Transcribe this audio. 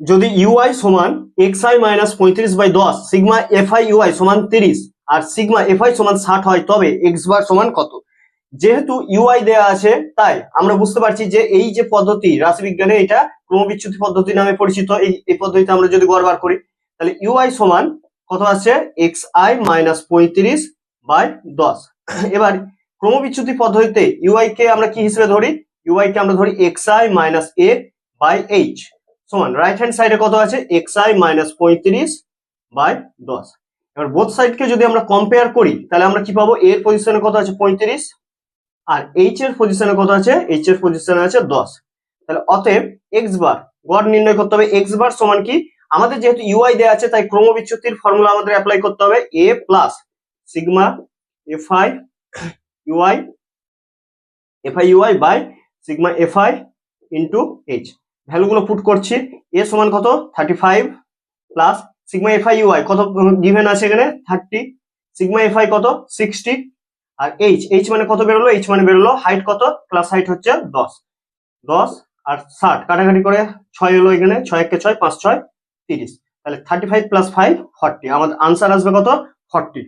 যদি ইউআই সমান xi minus 35/10 sigma FI u i সমান 30 আর সিগমা এফআই সমান 60 হয়, তবে এক্স বার সমান কত? যেহেতু ইউআই দেয়া আছে তাই আমরা বুঝতে পারছি যে এই যে পদ্ধতি রাশিবিজ্ঞানে এটা ক্রমবিচ্যুতি পদ্ধতি নামে পরিচিত। এই পদ্ধতিতে আমরা যদি গড় বার করি তাহলে ইউআই সমান কত আসছে, xi মাইনাস 35/10। এবার ক্রমবিচ্যুতি পদ্ধতিতে ইউআই কে আমরা কি হিসেবে ধরি, ইউআই কে আমরা ধরি xi minus a by h সমান রাইট হ্যান্ড সাইডে কত আছে, xi মাইনাস 35/10। এবার বোথ সাইডকে যদি আমরা কম্পেয়ার করি তাহলে আমরা কি পাবো, এর পজিশনে কত আছে 35 আর এইচ এর পজিশনে কত আছে, এইচ এর পজিশনে আছে 10। তাহলে অতএব এক্স বার গড় নির্ণয় করতে হবে। এক্স বার সমান কি, আমাদের যেহেতু ইউআই দেওয়া আছে তাই ক্রমবিচ্যুতির ফর্মুলা আমাদের অ্যাপ্লাই করতে হবে, A plus sigma FI U I by sigma F I into H. ভ্যালুগুলো পুট করছি, এ সমান কত 35 প্লাস সিগমা এফআই ইউআই কত গিভেন আছে এখানে 30, সিগমা এফআই কত 60 আর এইচ মানে কত বেরোলো, এইচ মানে বেরোলো হাইট কত, ক্লাস হাইট হচ্ছে 10 আর 60 কাটাকাটি করে 6 এলো এখানে, 6 1 6 5 6 30। তাহলে 35 প্লাস 5 40, আমাদের আনসার আসবে কত 40।